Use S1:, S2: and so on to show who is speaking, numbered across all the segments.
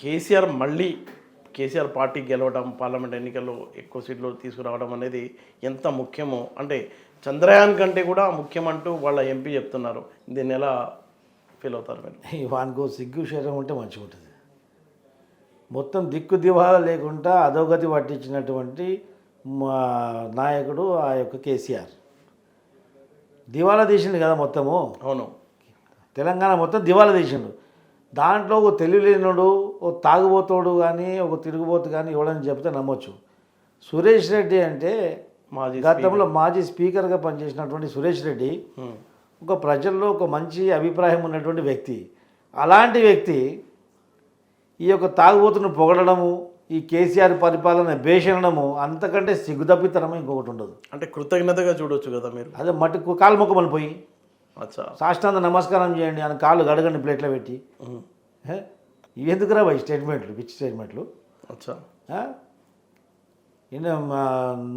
S1: కేసీఆర్ మళ్ళీ కేసీఆర్ పార్టీ గెలవడం, పార్లమెంట్ ఎన్నికల్లో ఎక్కువ సీట్లు తీసుకురావడం అనేది ఎంత ముఖ్యమో, అంటే చంద్రయాన్ కంటే కూడా ముఖ్యమంటూ వాళ్ళ ఎంపీ చెప్తున్నారు. దీన్ని ఎలా ఫీల్ అవుతారు మీరు?
S2: వానికో సిగ్గు శరీరం ఉంటే మంచిగా ఉంటుంది. మొత్తం దిక్కు దివాలా లేకుండా అధోగతి పట్టించినటువంటి మా నాయకుడు ఆ యొక్క కేసీఆర్ దివాలా తీసిండు కదా మొత్తము.
S1: అవును,
S2: తెలంగాణ మొత్తం దివాలా తీసిండు. దాంట్లో ఒక తెలివిలేనుడు, ఒక తాగుబోతోడు కానీ ఒక తిరుగుబోతు కానీ ఎవడని చెప్తే నమ్మొచ్చు. సురేష్ రెడ్డి అంటే గతంలో మాజీ స్పీకర్గా పనిచేసినటువంటి సురేష్ రెడ్డి ఒక ప్రజల్లో ఒక మంచి అభిప్రాయం ఉన్నటువంటి వ్యక్తి. అలాంటి వ్యక్తి ఈ యొక్క తాగుబోతును పొగడము, ఈ కేసీఆర్ పరిపాలన భేషణము అంతకంటే సిగ్గుదప్పితనం ఇంకొకటి ఉండదు.
S1: అంటే కృతజ్ఞతగా చూడొచ్చు కదా మీరు.
S2: అదే మట్టుకు కాలు మొక్కమని పోయి
S1: అచ్చా
S2: సాష్టాంగ నమస్కారం చేయండి అని కాళ్ళు గడగండి ప్లేట్లో పెట్టి. ఇవి ఎందుకురా భయ్ స్టేట్మెంట్లు, పిచ్చి స్టేట్మెంట్లు.
S1: అచ్చా
S2: ఈయన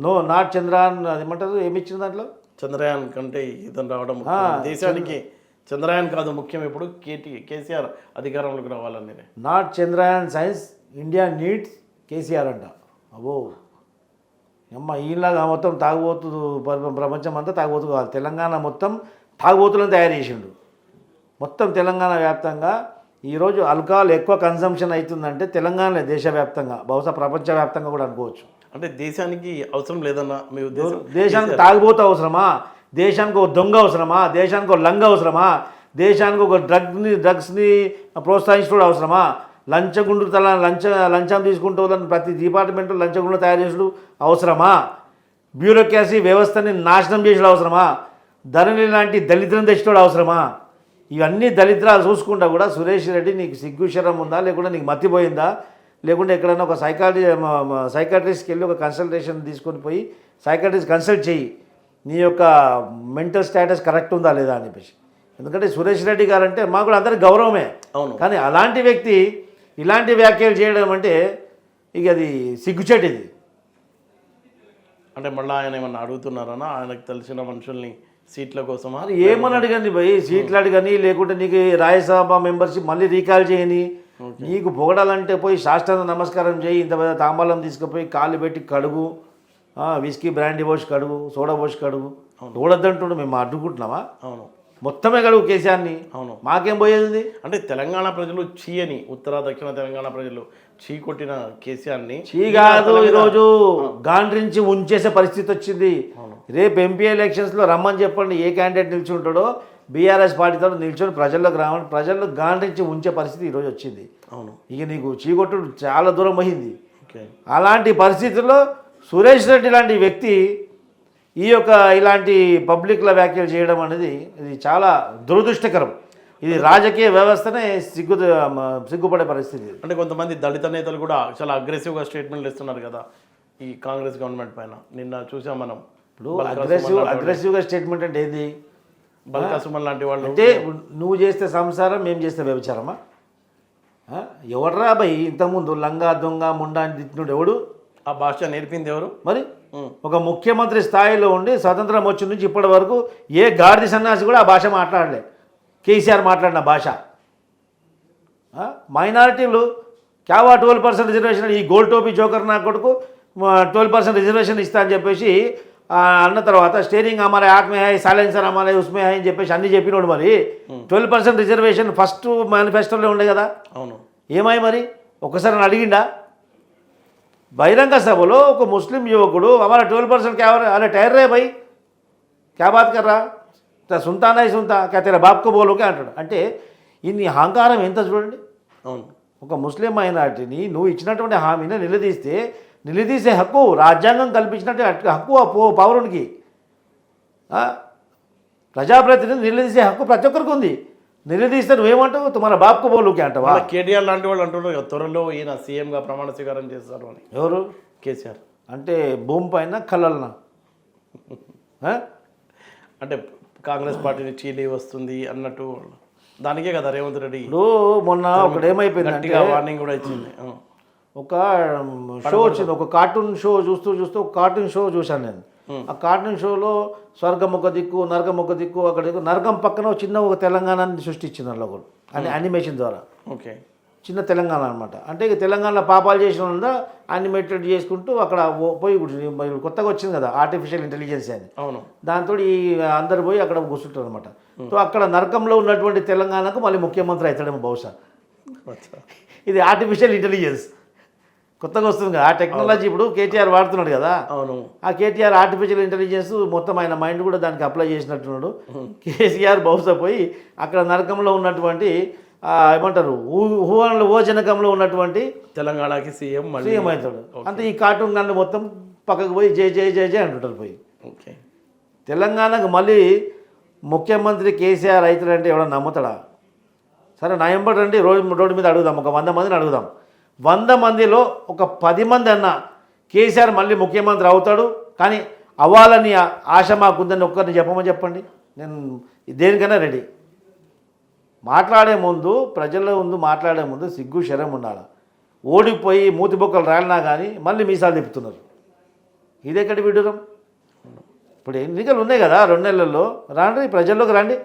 S2: నో నాట్ చంద్రయాన్ అదేమంటారు, ఏమి ఇచ్చిన దాంట్లో
S1: చంద్రయాన్ కంటే ఇతను రావడం దేశానికి చంద్రయాన్ కాదు ముఖ్యం, ఇప్పుడు కేసీఆర్ అధికారంలోకి రావాలని.
S2: Not Chandrayaan science, India needs KCR అంట. అబ్బో అమ్మ ఈయనలాగా మొత్తం తాగుబోతు ప్రపంచం అంతా తాగుబోతు కావాలి. తెలంగాణ మొత్తం తాగుబోతులను తయారు చేసిండు. మొత్తం తెలంగాణ వ్యాప్తంగా ఈరోజు ఆల్కహాల్ ఎక్కువ కన్సంప్షన్ అవుతుందంటే తెలంగాణలో దేశవ్యాప్తంగా, బహుశా ప్రపంచవ్యాప్తంగా కూడా అనుకోవచ్చు.
S1: అంటే దేశానికి అవసరం లేదన్న మీ ఉద్దేశం?
S2: దేశానికి తాగుబోతు అవసరమా? దేశానికి ఒక దొంగ అవసరమా? దేశానికి ఒక లంగ అవసరమా? దేశానికి ఒక డ్రగ్స్ని ప్రోత్సహించడం అవసరమా? లంచగుండు లంచం తీసుకుంటూ ప్రతి డిపార్ట్మెంట్లో లంచగుండు తయారు చేసుడు అవసరమా? బ్యూరోక్రసీ వ్యవస్థని నాశనం చేసడం అవసరమా? ధరణి లాంటి దళితులను తెచ్చడం అవసరమా? ఇవన్నీ దళిద్రాలు చూసుకుంటా కూడా సురేష్ రెడ్డి నీకు సిగ్గుశరం ఉందా, లేకుంటే నీకు మతిపోయిందా, లేకుంటే ఎక్కడైనా ఒక సైకాట్రిస్ట్కి వెళ్ళి ఒక కన్సల్టేషన్ తీసుకొని పోయి సైకాట్రిస్ట్ కన్సల్ట్ చేయి, నీ యొక్క మెంటల్ స్టేటస్ కరెక్ట్ ఉందా లేదా అని చెప్పేసి. ఎందుకంటే సురేష్ రెడ్డి గారు అంటే మాకు కూడా అందరికి గౌరవమే.
S1: అవును,
S2: కానీ అలాంటి వ్యక్తి ఇలాంటి వ్యాఖ్యలు చేయడం అంటే ఇక అది సిగ్గుచేటిది.
S1: అంటే మళ్ళీ ఆయన ఏమన్నా అడుగుతున్నారనా ఆయనకు తెలిసిన మనుషుల్ని సీట్ల కోసమా?
S2: ఏమని అడగండి భయ్, సీట్లు అడగని, లేకుంటే నీకు రాజ్యసభ మెంబర్షిప్ మళ్ళీ రీకాల్ చేయని, నీకు పొగడాలంటే పోయి సాష్టాంగ నమస్కారం చేయి, ఇంత పెద్ద తాంబాలం తీసుకుపోయి కాళ్ళు పెట్టి కడుగు, విస్కీ బ్రాండీ పోసి కడుగు, సోడా పోసి కడుగు. చూడొద్దంటుండే మేము అడ్డుకుంటున్నామా?
S1: అవును,
S2: మొత్తమే కడుగు కేసీఆర్ని.
S1: అవును,
S2: మాకేం పోయేది?
S1: అంటే తెలంగాణ ప్రజలు చీ అని, ఉత్తర దక్షిణ తెలంగాణ ప్రజలు చీ కొట్టిన కేసీఆర్ని
S2: చీ కాదు, ఈరోజు గాండ్రించి ఉంచేసే పరిస్థితి వచ్చింది. రేపు ఎంపీ ఎలక్షన్స్లో రమ్మని చెప్పండి, ఏ క్యాండిడేట్ నిల్చుంటాడో బీఆర్ఎస్ పార్టీతో నిల్చొని ప్రజల్లోకి రావని, ప్రజల్లో గాండ్రించి ఉంచే పరిస్థితి ఈరోజు వచ్చింది.
S1: అవును,
S2: ఇక నీకు చీకొట్టుడు చాలా దూరం అయింది.
S1: ఓకే,
S2: అలాంటి పరిస్థితుల్లో సురేష్ రెడ్డి లాంటి వ్యక్తి ఈ యొక్క ఇలాంటి పబ్లిక్ల వ్యాఖ్యలు చేయడం అనేది ఇది చాలా దురదృష్టకరం. ఇది రాజకీయ వ్యవస్థనే సిగ్గుపడే పరిస్థితి.
S1: అంటే కొంతమంది దళిత నేతలు కూడా చాలా అగ్రెసివ్గా స్టేట్మెంట్లు ఇస్తున్నారు కదా ఈ కాంగ్రెస్ గవర్నమెంట్ పైన. నిన్న చూసాం మనం.
S2: ఇప్పుడు అగ్రెసివ్గా స్టేట్మెంట్ అంటే ఏది?
S1: బల్కా సుమన్ లాంటి వాళ్ళు
S2: అంటే నువ్వు చేస్తే సంసారం, మేము చేస్తే వ్యభిచారమా? ఎవడరా భయ్ ఇంతకుముందు లంగా దొంగ ముండా అని తిట్టినోడు ఎవడు?
S1: ఆ భాష నేర్పింది ఎవరు?
S2: మరి ఒక ముఖ్యమంత్రి స్థాయిలో ఉండి స్వతంత్రం వచ్చి నుంచి ఇప్పటి వరకు ఏ గాడిద సన్యాసి కూడా ఆ భాష మాట్లాడలే. కేసీఆర్ మాట్లాడిన భాష. మైనారిటీలు క్యావా 12% రిజర్వేషన్, ఈ గోల్డ్ టోపీ జోకర్ నా కొడుకు 12% రిజర్వేషన్ ఇస్తా అని చెప్పేసి అన్న తర్వాత స్టీరింగ్ హమారే ఆత్మే హై, సైలెన్సర్ హమారే ఉస్మే హై అని చెప్పేసి అన్ని చెప్పినోడు. మరి 12% రిజర్వేషన్ ఫస్ట్ మేనిఫెస్టోలో ఉండే కదా.
S1: అవును,
S2: ఏమై మరి ఒక్కసారి నన్ను అడిగిండా? బహిరంగ సభలో ఒక ముస్లిం యువకుడు हमारा 12% क्या अरे ठहर रहे भाई क्या बात कर रहा, सुनता नहीं सुनता क्या तेरा बाप को बोलोगे అంటాడు. అంటే ఇన్ని అహంకారం ఎంత చూడండి.
S1: అవును,
S2: ఒక ముస్లిం మైనారిటీని నువ్వు ఇచ్చినటువంటి హామీని నిలదీసే హక్కు రాజ్యాంగం కల్పించినట్టు హక్కు పౌరునికి, ప్రజాప్రతినిధి నిలదీసే హక్కు ప్రతి ఒక్కరికి ఉంది. నిలదీస్తే నువ్వేమంటావు? తుమారా బాప్కు బోలుకే అంటావా?
S1: కేటీఆర్ లాంటి వాళ్ళు అంటున్నారు త్వరలో ఈయన సీఎంగా ప్రమాణ స్వీకారం చేస్తారు అని.
S2: ఎవరు?
S1: కేసీఆర్.
S2: అంటే భూమి పైన కళ్ళన
S1: అంటే కాంగ్రెస్ పార్టీని చీలి వస్తుంది అన్నట్టు దానికే కదా రేవంత్ రెడ్డి
S2: ఇప్పుడు మొన్న ఒకటి ఏమైపోయిందంటే
S1: వార్నింగ్ కూడా ఇచ్చింది.
S2: ఒక షో వచ్చింది, ఒక కార్టూన్ షో చూస్తూ ఒక కార్టూన్ షో చూశాను నేను. ఆ కార్టూన్ షోలో స్వర్గం ఒక దిక్కు, నరకం ఒక దిక్కు, అక్కడ నరకం పక్కన చిన్న ఒక తెలంగాణని సృష్టించింది అందులో కూడా అని యానిమేషన్ ద్వారా.
S1: ఓకే,
S2: చిన్న తెలంగాణ అనమాట. అంటే ఇక తెలంగాణలో పాపాలు చేసిన వాళ్ళందా అన్ని మెడిటేట్ చేసుకుంటూ అక్కడ పోయి కూర్చుని కొత్తగా వచ్చింది కదా ఆర్టిఫిషియల్ ఇంటెలిజెన్స్ అని,
S1: అవును.
S2: దాంతో ఈ అందరు పోయి అక్కడ కూర్చుంటారు అనమాట. సో అక్కడ నరకంలో ఉన్నటువంటి తెలంగాణకు మళ్ళీ ముఖ్యమంత్రి అవుతాడేమో బహుశా. ఇది ఆర్టిఫిషియల్ ఇంటెలిజెన్స్ కొత్తగా వస్తుంది కదా ఆ టెక్నాలజీ. ఇప్పుడు కేటీఆర్ వాడుతున్నాడు కదా,
S1: అవును.
S2: ఆ కేటీఆర్ ఆర్టిఫిషియల్ ఇంటెలిజెన్స్ మొత్తం ఆయన మైండ్ కూడా దానికి అప్లై చేసినట్టున్నాడు. కేసీఆర్ బహుశా పోయి అక్కడ నరకంలో ఉన్నటువంటి ఏమంటారు ఓ జనకంలో ఉన్నటువంటి
S1: తెలంగాణకి సీఎం
S2: అవుతాడు. అంటే ఈ కార్టూన్ గన్ను మొత్తం పక్కకు పోయి జై జై జై జై అంటుంటారు పోయి.
S1: ఓకే.
S2: తెలంగాణకు మళ్ళీ ముఖ్యమంత్రి కేసీఆర్ అవుతాడంటే ఎవడన్నా నమ్ముతాడా? సరే నా ఎంబడి రండి, రోడ్డు మీద అడుగుదాం, ఒక 100 మందిని అడుగుదాం. 100 మందిలో ఒక 10 మంది అన్న కేసీఆర్ మళ్ళీ ముఖ్యమంత్రి అవుతాడు కానీ అవ్వాలని ఆశ మాకుందని ఒక్కరిని చెప్పండి. నేను దేనికైనా రెడీ. మాట్లాడే ముందు ప్రజల ముందు మాట్లాడే ముందు సిగ్గు శరం ఉండాలి. ఓడిపోయి మూతి బొక్కలు రాలినా కానీ మళ్ళీ మీసాలు తిప్పుతున్నారు. ఇదెక్కడి విడ్డూరం? ఇప్పుడు ఎన్నికలు ఉన్నాయి కదా 2 నెలల్లో, రాండి ప్రజల్లోకి రండి.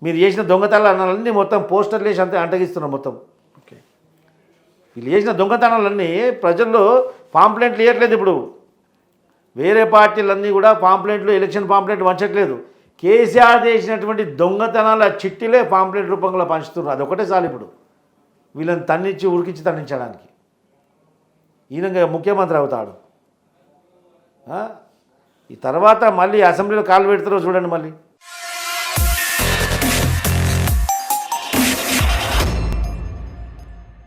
S2: మీరు చేసిన దొంగతనాలన్నీ మొత్తం పోస్టర్లు వేసి అంతే అంటగిస్తున్నారు మొత్తం.
S1: ఓకే.
S2: వీళ్ళు చేసిన దొంగతనాలన్నీ ప్రజల్లో పాంప్లెంట్లు ఇవ్వట్లేదు. ఇప్పుడు వేరే పార్టీలన్నీ కూడా పాంప్లెంట్లు ఎలక్షన్ పాంప్లెంట్ వంచట్లేదు. కేసీఆర్ చేసినటువంటి దొంగతనాల చిట్టిలే పాంప్లెంట్ రూపంలో పంచుతున్నారు. అదొకటే చాలు ఇప్పుడు వీళ్ళని తన్నించి ఉరికించి తన్నించడానికి. ఈయన ముఖ్యమంత్రి అవుతాడు. ఈ తర్వాత మళ్ళీ అసెంబ్లీలో కాలు పెడతారో చూడండి మళ్ళీ.